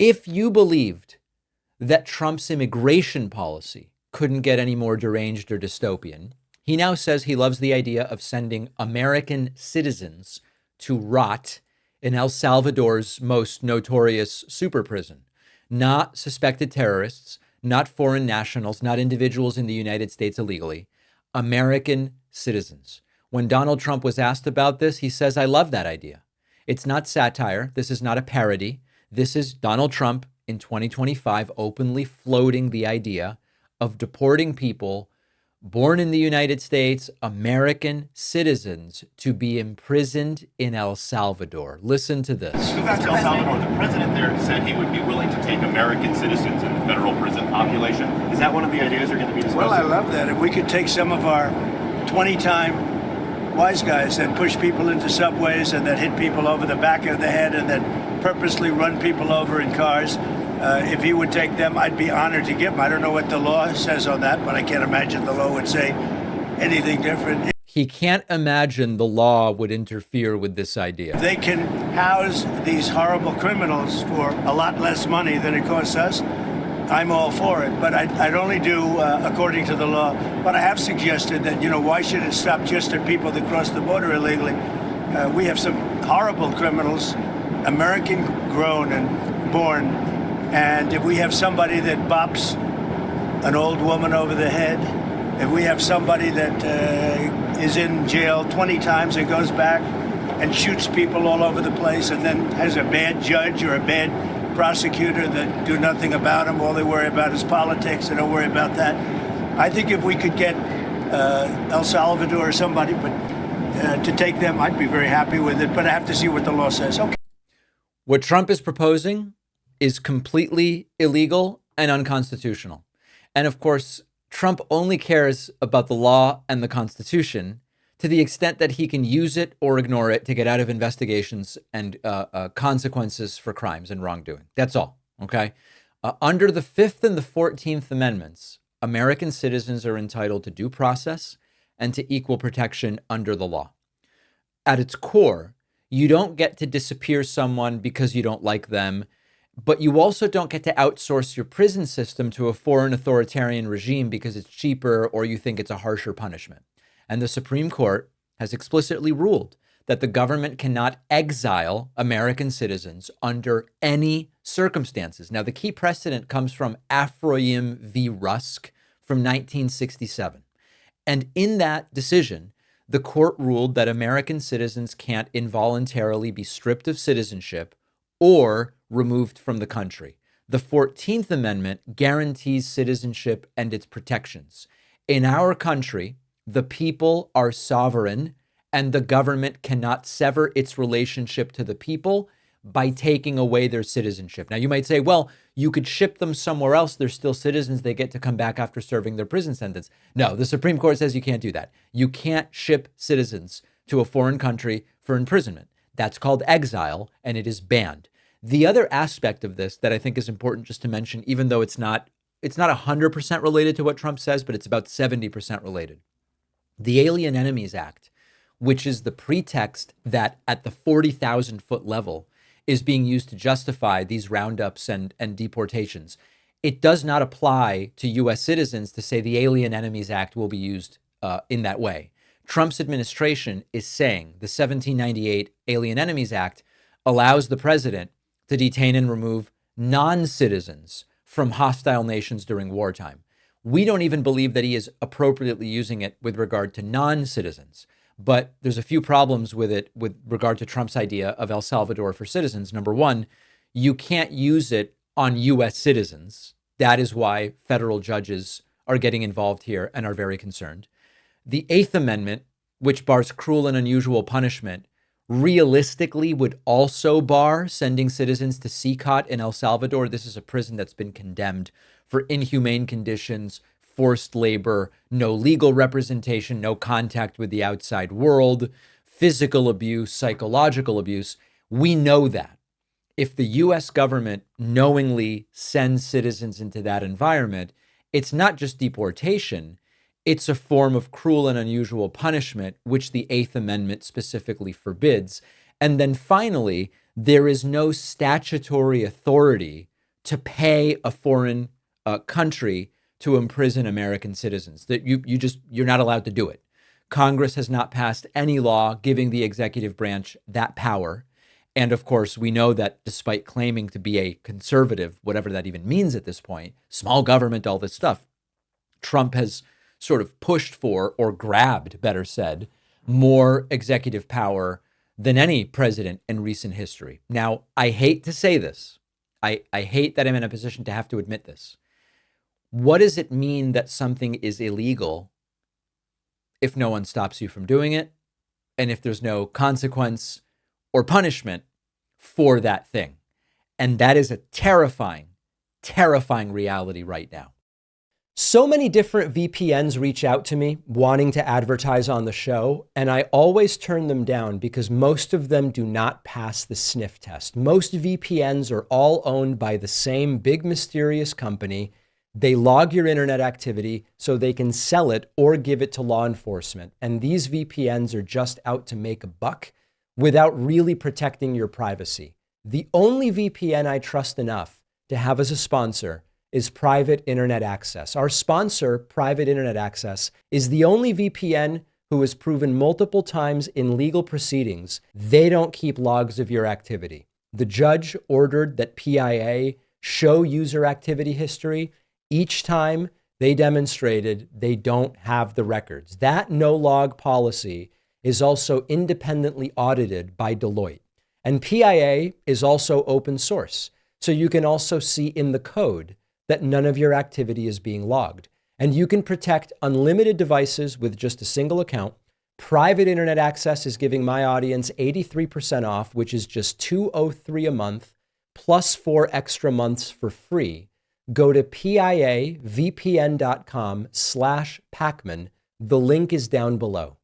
If you believed that Trump's immigration policy couldn't get any more deranged or dystopian, he now says he loves the idea of sending American citizens to rot in El Salvador's most notorious super prison. Not suspected terrorists, not foreign nationals, not individuals in the United States illegally, American citizens. When Donald Trump was asked about this, he says, I love that idea. It's not satire. This is not a parody. This is Donald Trump in 2025 openly floating the idea of deporting people born in the United States, American citizens, to be imprisoned in El Salvador. Listen to this. El Salvador, the president there said he would be willing to take American citizens in the federal prison population. Is that one of the ideas you're going to be discussing? Well, I love that. If we could take some of our 20-time wise guys that push people into subways and that hit people over the back of the head and that purposely run people over in cars, if he would take them, I'd be honored to give them. I don't know what the law says on that, but I can't imagine the law would say anything different. He can't imagine the law would interfere with this idea. They can house these horrible criminals for a lot less money than it costs us. I'm all for it, but I'd only do according to the law. But I have suggested that, why should it stop just at people that cross the border illegally? We have some horrible criminals, American grown and born. And if we have somebody that bops an old woman over the head, if we have somebody that is in jail 20 times and goes back and shoots people all over the place and then has a bad judge or a bad prosecutor that do nothing about him, all they worry about is politics, they don't worry about that. I think if we could get El Salvador or somebody to take them, I'd be very happy with it, but I have to see what the law says. Okay. What Trump is proposing is completely illegal and unconstitutional. And of course, Trump only cares about the law and the Constitution to the extent that he can use it or ignore it to get out of investigations and consequences for crimes and wrongdoing. That's all, okay? Under the 5th and the 14th Amendments, American citizens are entitled to due process and to equal protection under the law. At its core, you don't get to disappear someone because you don't like them, but you also don't get to outsource your prison system to a foreign authoritarian regime because it's cheaper or you think it's a harsher punishment. And the Supreme Court has explicitly ruled that the government cannot exile American citizens under any circumstances. Now, the key precedent comes from Afroyim v. Rusk from 1967. And in that decision, the court ruled that American citizens can't involuntarily be stripped of citizenship or removed from the country. The 14th Amendment guarantees citizenship and its protections. In our country, the people are sovereign and the government cannot sever its relationship to the people by taking away their citizenship. Now, you might say, well, you could ship them somewhere else. They're still citizens. They get to come back after serving their prison sentence. No, the Supreme Court says you can't do that. You can't ship citizens to a foreign country for imprisonment. That's called exile, and it is banned. The other aspect of this that I think is important just to mention, even though it's not 100% related to what Trump says, but it's about 70% related. The Alien Enemies Act, which is the pretext that at the 40,000 foot level is being used to justify these roundups and deportations. It does not apply to U.S. citizens to say the Alien Enemies Act will be used in that way. Trump's administration is saying the 1798 Alien Enemies Act allows the president to detain and remove non-citizens from hostile nations during wartime. We don't even believe that he is appropriately using it with regard to non-citizens. But there's a few problems with it with regard to Trump's idea of El Salvador for citizens. Number one, you can't use it on U.S. citizens. That is why federal judges are getting involved here and are very concerned. The Eighth Amendment, which bars cruel and unusual punishment, realistically would also bar sending citizens to CCOT in El Salvador. This is a prison that's been condemned for inhumane conditions, forced labor, no legal representation, no contact with the outside world, physical abuse, psychological abuse. We know that. If the U.S. government knowingly sends citizens into that environment, it's not just deportation, it's a form of cruel and unusual punishment, which the Eighth Amendment specifically forbids. And then finally, there is no statutory authority to pay a foreign country to imprison American citizens. That you're not allowed to do it. Congress has not passed any law giving the executive branch that power. And of course, we know that despite claiming to be a conservative, whatever that even means at this point, small government, all this stuff, Trump has sort of pushed for, or grabbed, better said, more executive power than any president in recent history. Now, I hate to say this. I hate that I'm in a position to have to admit this. What does it mean that something is illegal if no one stops you from doing it, and if there's no consequence or punishment for that thing? And that is a terrifying, terrifying reality right now. So many different VPNs reach out to me wanting to advertise on the show, and I always turn them down because most of them do not pass the sniff test. Most VPNs are all owned by the same big mysterious company. They log your internet activity so they can sell it or give it to law enforcement. And these VPNs are just out to make a buck without really protecting your privacy. The only VPN I trust enough to have as a sponsor is Private Internet Access. Our sponsor, Private Internet Access, is the only VPN who has proven multiple times in legal proceedings they don't keep logs of your activity. The judge ordered that PIA show user activity history. Each time they demonstrated they don't have the records. That no log policy is also independently audited by Deloitte. And PIA is also open source. So you can also see in the code that none of your activity is being logged. And you can protect unlimited devices with just a single account. Private Internet Access is giving my audience 83% off, which is just $203 a month, plus 4 extra months for free. Go to piavpn.com/Pacman. The link is down below.